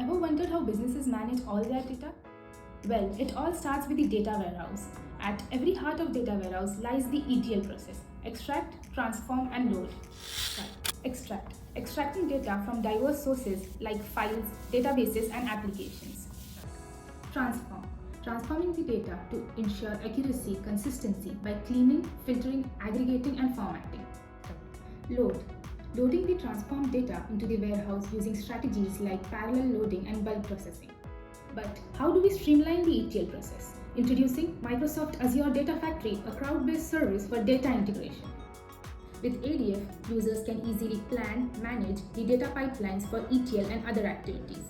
Ever wondered how businesses manage all their data? Well, it all starts with the data warehouse. At every heart of data warehouse lies the ETL process: extract, transform, and load. Extract. Extracting data from diverse sources like files, databases, and applications. Transform. Transforming the data to ensure accuracy, consistency by cleaning, filtering, aggregating, and formatting. Load. Loading the transformed data into the warehouse using strategies like parallel loading and bulk processing. But how do we streamline the ETL process? Introducing Microsoft Azure Data Factory, a cloud-based service for data integration. With ADF, users can easily plan, manage the data pipelines for ETL and other activities.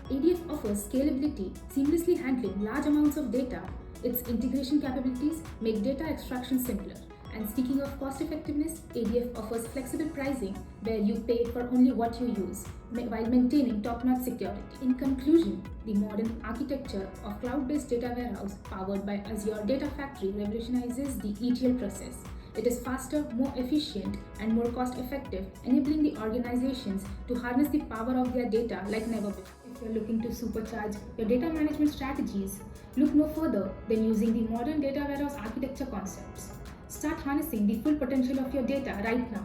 ADF offers scalability, seamlessly handling large amounts of data. Its integration capabilities make data extraction simpler. And speaking of cost effectiveness, ADF offers flexible pricing where you pay for only what you use while maintaining top-notch security. In conclusion, the modern architecture of cloud-based data warehouse powered by Azure Data Factory revolutionizes the ETL process. It is faster, more efficient, and more cost-effective, enabling the organizations to harness the power of their data like never before. If you're looking to supercharge your data management strategies, look no further than using the modern data warehouse architecture concepts. Start harnessing the full potential of your data right now.